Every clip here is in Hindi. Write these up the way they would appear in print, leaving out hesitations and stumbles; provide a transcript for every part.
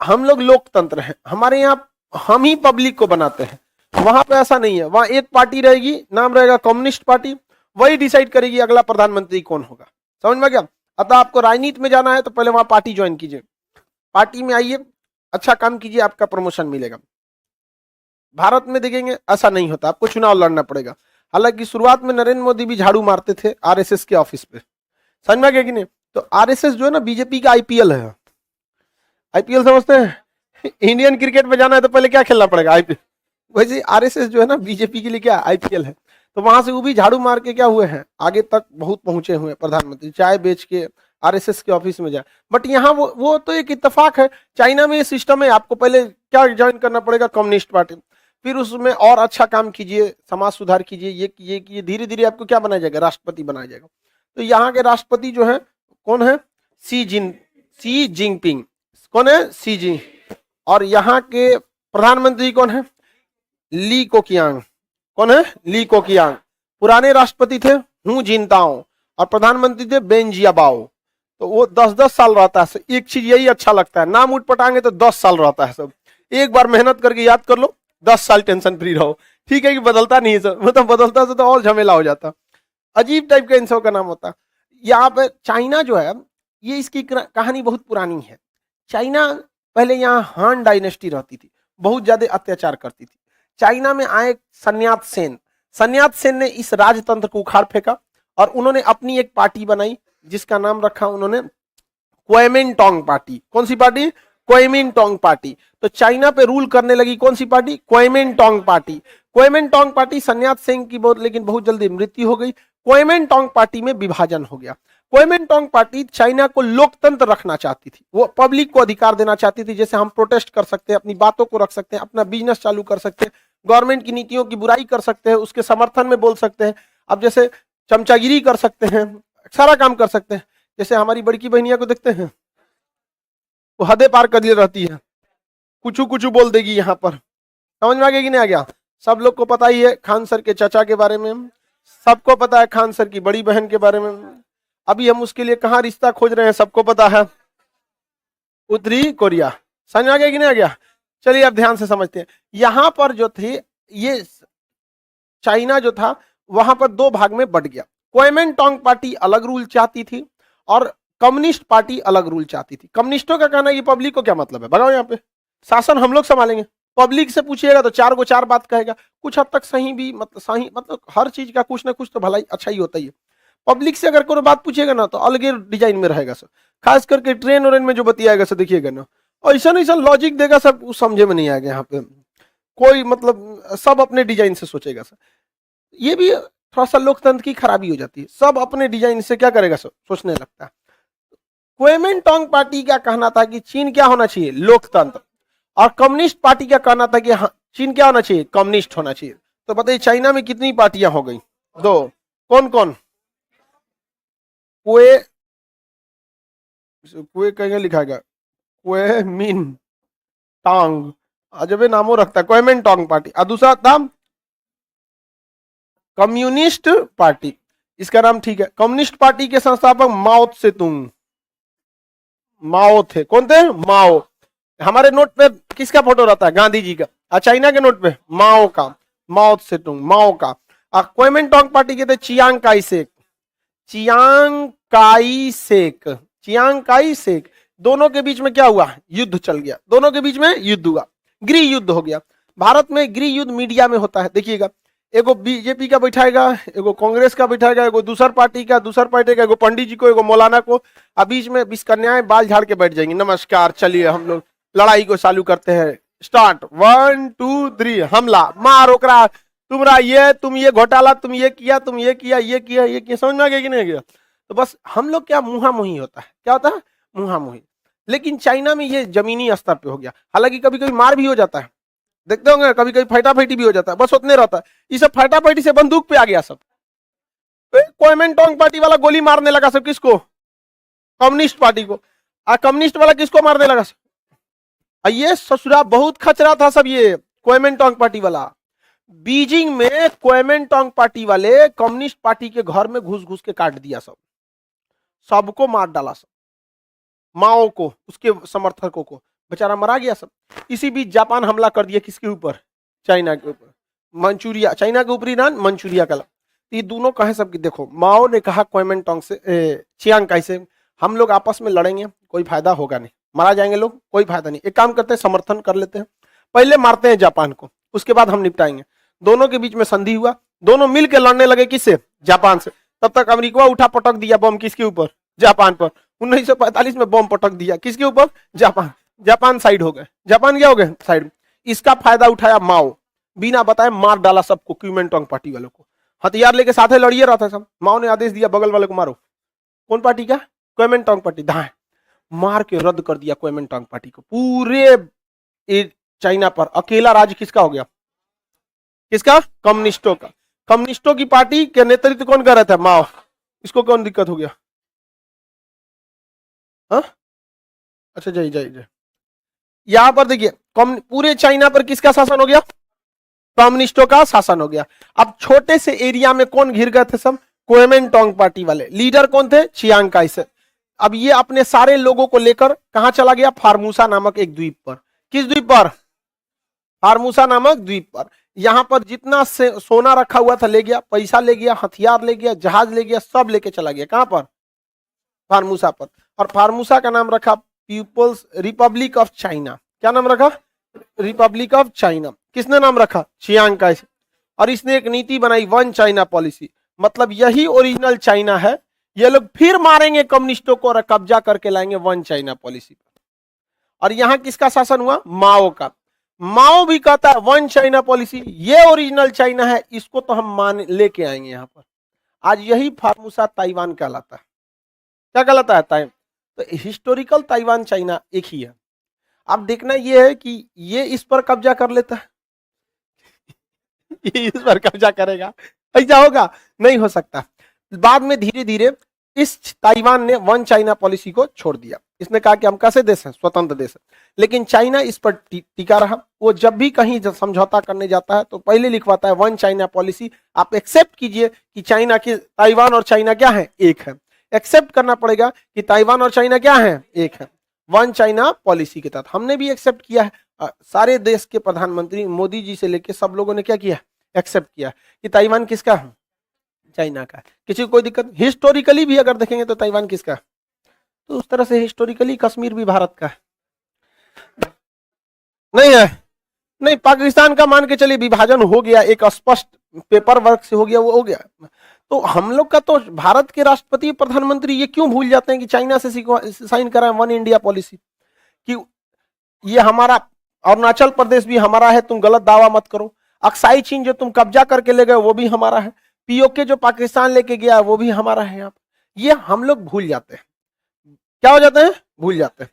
हम लोग लोकतंत्र हैं, हमारे यहाँ हम ही पब्लिक को बनाते हैं। वहां पे ऐसा नहीं है, वहां एक पार्टी रहेगी, नाम रहेगा कम्युनिस्ट पार्टी, वही डिसाइड करेगी अगला प्रधानमंत्री कौन होगा। समझ में गया? अतः आपको राजनीति में जाना है तो पहले वहां पार्टी ज्वाइन कीजिए, पार्टी में आइए, अच्छा काम कीजिए, आपका प्रमोशन मिलेगा। भारत में देखेंगे ऐसा नहीं होता, आपको चुनाव लड़ना पड़ेगा। हालांकि शुरुआत में नरेंद्र मोदी भी झाड़ू मारते थे आरएसएस के ऑफिस पे, समझ में गया कि नहीं? तो आरएसएस जो है ना बीजेपी का आईपीएल है। आईपीएल समझते हैं? इंडियन क्रिकेट में जाना है तो पहले क्या खेलना पड़ेगा? आईपीएल। वैसे आरएसएस जो है ना बीजेपी के लिए क्या आईपीएल है। तो वहां से वो भी झाड़ू मार के क्या हुए हैं, आगे तक बहुत पहुंचे हुए हैं प्रधानमंत्री, चाय बेच के आरएसएस के ऑफिस में जाए। बट यहाँ वो तो एक इत्तेफाक है। चाइना में ये सिस्टम है, आपको पहले क्या ज्वाइन करना पड़ेगा? कम्युनिस्ट पार्टी, फिर उसमें और अच्छा काम कीजिए, समाज सुधार कीजिए, ये कीजिए, धीरे धीरे आपको क्या बनाया जाएगा? राष्ट्रपति बनाया जाएगा। तो यहाँ के राष्ट्रपति जो है कौन है? सी जिनपिंग। कौन है? सी जी। और यहाँ के प्रधानमंत्री कौन है? ली कोकियांग। कौन है? ली कोकियांग। पुराने राष्ट्रपति थे हूं जिनताओ और प्रधानमंत्री थे बेन जियाबाओ। तो वो 10-10 साल रहता है। एक चीज यही अच्छा लगता है, नाम उठ पटांगे तो 10 साल रहता है सब। एक बार मेहनत करके याद कर लो, 10 साल टेंशन फ्री रहो। ठीक है कि बदलता नहीं है सर, मतलब बदलता तो और झमेला हो जाता। अजीब टाइप का इन सब का नाम होता। यहाँ पे चाइना जो है, ये इसकी कहानी बहुत पुरानी है। चाइना पहले यहाँ हान डायनेस्टी रहती थी, बहुत ज्यादा अत्याचार करती थी। चाइना में आए सन्यात सेन ने इस राजतंत्र को उखाड़ फेंका और उन्होंने अपनी एक पार्टी बनाई जिसका नाम रखा उन्होंने क्वेमिनटोंग पार्टी। कौन सी पार्टी? क्वेमिनटोंग पार्टी। तो चाइना पे रूल करने लगी कौन सी पार्टी? क्वेमिनटोंग पार्टी। क्वेमिनटोंग पार्टी सन्यात सेन की लेकिन बहुत जल्दी मृत्यु हो गई। क्वेमिनटोंग पार्टी में विभाजन हो गया। क्वेमिनटोंग पार्टी चाइना को लोकतंत्र रखना चाहती थी, वो पब्लिक को अधिकार देना चाहती थी, जैसे हम प्रोटेस्ट कर सकते हैं, अपनी बातों को रख सकते हैं, अपना बिजनेस चालू कर सकते हैं, गवर्नमेंट की नीतियों की बुराई कर सकते हैं, उसके समर्थन में बोल सकते हैं। अब जैसे चमचागिरी कर सकते हैं, सारा काम कर सकते हैं। जैसे हमारी बड़की बहनिया को देखते हैं, वो हदे पार कर लिए रहती है, कुछ कुछ बोल देगी यहाँ पर। समझ में आ गया कि नहीं आ गया? सब लोग को पता ही है खान सर के चाचा के बारे में, सबको पता है खान सर की बड़ी बहन के बारे में। अभी हम उसके लिए कहाँ रिश्ता खोज रहे हैं, सबको पता है, उत्तरी कोरिया। समझ में आ गया कि नहीं आ गया? चलिए अब ध्यान से समझते हैं। यहां पर जो थे, ये चाइना जो था वहां पर दो भाग में बट गया। क्वेमिनटोंग पार्टी अलग रूल चाहती थी और कम्युनिस्ट पार्टी अलग रूल चाहती थी। कम्युनिस्टों का कहना है कि पब्लिक को क्या मतलब है, बताओ, यहाँ पे शासन हम लोग संभालेंगे, पब्लिक से पूछिएगा तो 4 को 4 बात कहेगा। कुछ हद तक सही भी, मतलब सही, मतलब हर चीज का कुछ ना कुछ तो भलाई अच्छा ही होता ही है। पब्लिक से अगर कोई बात पूछिएगा ना तो अलग डिजाइन में रहेगा सर, खास करके ट्रेन और में जो बतियाएगा सर, देखिएगा ना, ऐसा लॉजिक देगा सब, समझे में नहीं आएगा यहाँ पे कोई, मतलब सब अपने डिजाइन से सोचेगा सर। ये भी थोड़ा सा लोकतंत्र की खराबी हो जाती है, सब अपने डिजाइन से क्या करेगा सर, सोचने लगता है। क्वेमिनटोंग पार्टी का कहना था कि चीन क्या होना चाहिए? लोकतंत्र। और कम्युनिस्ट पार्टी का कहना था कि चीन क्या होना चाहिए? कम्युनिस्ट होना चाहिए। तो बताइए चाइना में कितनी पार्टियां हो गई? 2। कौन कौन? कुए कहीं लिखा गया क्वेमिन टोंग, अजबे नामों रखता है, क्वेमिनटोंग पार्टी। और दूसरा था कम्युनिस्ट पार्टी, इसका नाम ठीक है। कम्युनिस्ट पार्टी के संस्थापक माओ त्से-तुंग, माओ थे। कौन थे? माओ। हमारे नोट पे किसका फोटो रहता है? गांधी जी का। और चाइना के नोट पे माओ का, माओ त्से-तुंग, माओ का। क्वेमिनटोंग पार्टी के थे Chiang Kai Shek, Chiang Kai Shek, Chiang Kai Shek. दोनों के बीच में क्या हुआ? युद्ध चल गया, दोनों के बीच में युद्ध हुआ, गृह युद्ध हो गया। भारत में गृह युद्ध मीडिया में होता है, देखिएगा, एगो बीजेपी का बैठाएगा, एगो कांग्रेस का बैठाएगा, एगो दूसर पार्टी का, एगो पंडित जी को, एगो मौलाना को, और बीच में 20 कन्याएं बाल झाड़ के बैठ जाएंगी। नमस्कार, चलिए हम लोग लड़ाई को चालू करते हैं, स्टार्ट, 1 2 3, हमला, मार ओकरा, तुमरा ये, तुम ये घोटाला, तुम ये किया, तुम ये किया, ये किया, ये किया। समझ में आ गया कि नहीं गया? तो बस हम लोग क्या, मुहा मुही होता है, क्या होता है? मुहा मुही। लेकिन चाइना में ये जमीनी स्तर पे हो गया। हालांकि कभी कभी मार भी हो जाता है, देखते होंगे, कभी कभी फटाफटी भी हो जाता है, बस उतने रहता है। ये सब फटाफटी से बंदूक पे आ गया सब। क्वेमिनटोंग पार्टी वाला गोली मारने लगा सब, किसको? कम्युनिस्ट पार्टी को। कम्युनिस्ट वाला किसको मारने लगा? ये ससुरा बहुत खचरा था सब, ये क्वेमिनटोंग पार्टी वाला। बीजिंग में क्वेमिनटोंग पार्टी वाले कम्युनिस्ट पार्टी के घर में घुस घुस के काट दिया सब, सबको मार डाला सब, माओ को, उसके समर्थकों को। बेचारा मरा गया सब। इसी बीच जापान हमला कर दिया किसके ऊपर? चाइना के ऊपर। मंचूरिया, चाइना के ऊपरी नाम मंचूरिया का। ये दोनों कहे सब कि देखो, माओ ने कहा क्वेमेंटोंग से, चियांग काई से, हम लोग आपस में लड़ेंगे कोई फायदा होगा नहीं, मारा जाएंगे लोग, कोई फायदा नहीं, एक काम करते हैं समर्थन कर लेते हैं, पहले मारते हैं जापान को, उसके बाद हम निपटाएंगे। दोनों के बीच में संधि हुआ, दोनों मिलकर लड़ने लगे किससे? जापान से। तब तक अमेरिका उठा पटक दिया बम किसके ऊपर? जापान पर। 1945 में बम पटक दिया किसके ऊपर? जापान। जापान साइड हो गए, जापान क्या हो गए? साइड। इसका फायदा उठाया माओ, बिना बताए मार डाला सबको, क्यूमेंटोंग पार्टी वालों को, हथियार लेके साथे लड़िए रहा था सब। माओ ने आदेश दिया बगल वाले को मारो। कौन पार्टी का? क्वेमेंटोंग पार्टी। धाए मार के रद्द कर दिया क्वेमेंटोंग पार्टी को पूरे चाइना पर। अकेला राज्य किसका हो गया? किसका? कम्युनिस्टों का। कम्युनिस्टों की पार्टी के नेतृत्व कौन कर रहा था? माओ। इसको कौन दिक्कत हो गया? हाँ, अच्छा जय जय जय। यहां पर देखिए, पूरे चाइना पर किसका शासन हो गया? कम्युनिस्टों का शासन हो गया। अब छोटे से एरिया में कौन घिर गए थे सब? क्वेमेंटोंग पार्टी वाले। लीडर कौन थे? चियांग काई से। अब ये अपने सारे लोगों को लेकर कहां चला गया? फार्मूसा नामक एक द्वीप पर। किस द्वीप पर? फार्मूसा नामक द्वीप पर। यहां पर जितना सोना रखा हुआ था ले गया, पैसा ले गया, हथियार ले गया, जहाज ले गया, सब लेके चला गया। कहां पर? फार्मूसा पर। और फार्मूसा का नाम रखा पीपुल्स रिपब्लिक ऑफ चाइना। क्या नाम रखा? Republic of China. किसने नाम रखा? Chiang Kai. और इसने एक नीति बनाई, वन चाइना पॉलिसी। मतलब यही ओरिजिनल चाइना है, ये लोग फिर मारेंगे कम्युनिस्टों को और कब्जा करके लाएंगे वन चाइना पॉलिसी पर। और यहां किसका शासन हुआ? माओ का। माओ भी कहता है वन चाइना पॉलिसी, ये ओरिजिनल चाइना है, इसको तो हम मान लेके आएंगे यहां पर। आज यही फार्मूसा ताइवान कहलाता है। क्या कहलाता है? ताइवान। तो हिस्टोरिकल ताइवान चाइना एक ही है। अब देखना यह है कि ये इस पर कब्जा कर लेता है ये इस पर कब्जा करेगा, ऐसा होगा? नहीं हो सकता। बाद में धीरे धीरे इस ताइवान ने वन चाइना पॉलिसी को छोड़ दिया। इसने कहा कि हम कैसे देश हैं? स्वतंत्र देश है। लेकिन चाइना इस पर टिका रहा। वो जब भी कहीं समझौता करने जाता है तो पहले लिखवाता है वन चाइना पॉलिसी, आप एक्सेप्ट कीजिए कि चाइना की, ताइवान और चाइना क्या है? एक है। एक्सेप्ट करना पड़ेगा कि ताइवान और चाइना क्या है? एक है। वन चाइना पॉलिसी के तहत हमने भी एक्सेप्ट किया है। सारे देश के प्रधानमंत्री, मोदी जी से लेकर सब लोगों ने क्या किया? एक्सेप्ट किया कि ताइवान किसका है? चाइना का। किसी को कोई दिक्कत? हिस्टोरिकली भी अगर देखेंगे तो ताइवान किसका? तो उस तरह से हिस्टोरिकली कश्मीर भी भारत का है। नहीं है? नहीं, पाकिस्तान का मान के चलिए विभाजन हो गया, एक स्पष्ट पेपर वर्क से हो गया, वो हो गया। तो हम लोग का तो भारत के राष्ट्रपति प्रधानमंत्री ये क्यों भूल जाते हैं कि चाइना से साइन करा वन इंडिया पॉलिसी, कि ये हमारा अरुणाचल प्रदेश भी हमारा है, तुम गलत दावा मत करो। अक्साई चीन जो तुम कब्जा करके ले गए वो भी हमारा है। पीओके जो पाकिस्तान लेके गया वो भी हमारा है। यहाँ ये हम लोग भूल जाते हैं। क्या हो जाते हैं? भूल जाते हैं।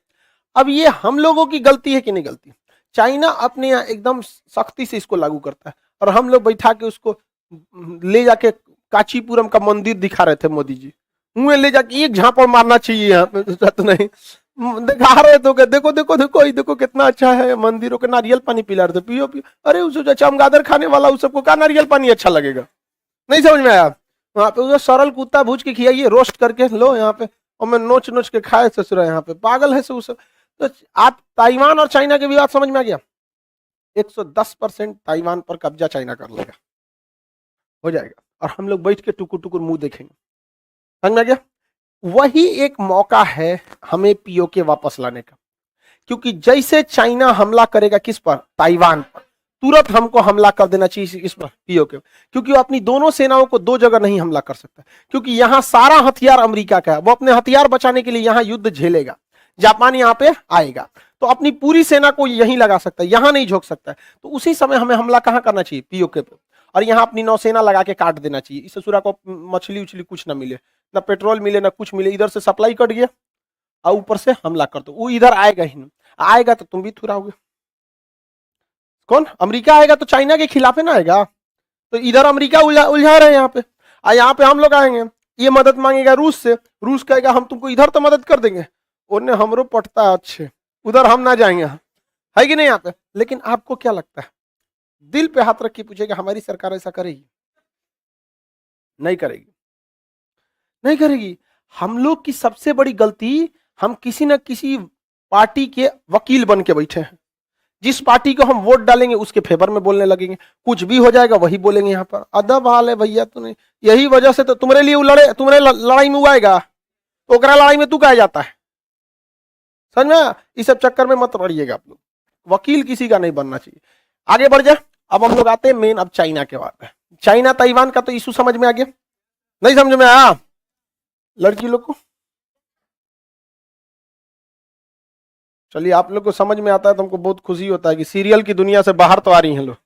अब ये हम लोगों की गलती है कि नहीं गलती? चाइना अपने यहाँ एकदम सख्ती से इसको लागू करता है और हम लोग बैठा के उसको ले जाके कांचीपुरम का मंदिर दिखा रहे थे मोदी जी, मुंह ले जाके एक झापड़ मारना चाहिए यहाँ पे, तो नहीं दिखा रहे तो देखो देखो देखो देखो कितना अच्छा है, मंदिरों के नारियल पानी पिला रहे थे, पियो पियो। अरे उस चमगादड़ खाने वाला उस सबको क्या नारियल पानी अच्छा लगेगा? नहीं समझ में आया? वहां पे उसे सरल कुत्ता भूज के खियाइए, रोस्ट करके लो यहाँ पे, और मैं नोच नोच के खाए ससुरा। यहाँ पे पागल है सब सब। तो आप ताइवान और चाइना के विवाद समझ में आ गया? 110% ताइवान पर कब्जा चाइना कर लेगा, हो जाएगा, और हम लोग बैठ के टुकुर टुकुर मुंह देखेंगे। समझ में आ गया? वही एक मौका है हमें पीओके वापस लाने का, क्योंकि जैसे चाइना हमला करेगा किस पर? ताइवान पर, तुरंत हमको हमला कर देना चाहिए इस पर, पीओके, क्योंकि वो अपनी दोनों सेनाओं को दो जगह नहीं हमला कर सकता, क्योंकि यहां सारा हथियार अमेरिका का है। वो अपने हथियार बचाने के लिए यहां युद्ध झेलेगा। जापान यहां पे आएगा तो अपनी पूरी सेना को यहीं लगा सकता है, यहां नहीं झोंक सकता है। तो उसी समय हमें हमला कहां करना चाहिए? पीओके पे। और यहां अपनी नौसेना लगा के काट देना चाहिए। इस ससुरा को मछली उछली कुछ ना मिले, ना पेट्रोल मिले, ना कुछ मिले। इधर से सप्लाई कट गया और ऊपर से हमला कर दो। वो इधर आएगा ही नहीं, आएगा तो तुम भी थुराओगे। कौन? अमेरिका आएगा तो चाइना के खिलाफ ना आएगा। तो इधर अमेरिका उलझा रहे हैं यहाँ पे, और यहाँ पे हम लोग आएंगे। ये मदद मांगेगा रूस से, रूस कहेगा हम तुमको इधर तो मदद कर देंगे, उन्हें हमरो पटता है अच्छे, उधर हम ना जाएंगे, है कि नहीं यहाँ पे? लेकिन आपको क्या लगता है? दिल पे हाथ रख के पूछेगा हमारी सरकार ऐसा करेगी? नहीं करेगी, नहीं करेगी। हम लोग की सबसे बड़ी गलती, हम किसी न किसी पार्टी के वकील बन के बैठे हैं। जिस पार्टी को हम वोट डालेंगे उसके फेवर में बोलने लगेंगे, कुछ भी हो जाएगा वही बोलेंगे। यहाँ पर अदब हाल है भैया तूने, यही वजह से तो तुम्हारे लिए लड़े, तुम्हारे लड़ाई में उगाएगा तो ओकरा लड़ाई में तू कहा जाता है। समझ में? इस सब चक्कर में मत पड़िएगा आप लोग, वकील किसी का नहीं बनना चाहिए। आगे बढ़ जाए। अब हम लोग आते हैं मेन अब चाइना के बारे में। चाइना ताइवान का तो इशू समझ में आ गया, नहीं समझ में आया लड़की लोग को? चलिए, आप लोग को समझ में आता है तो हमको बहुत खुशी होता है कि सीरियल की दुनिया से बाहर तो आ रही हैं लोग।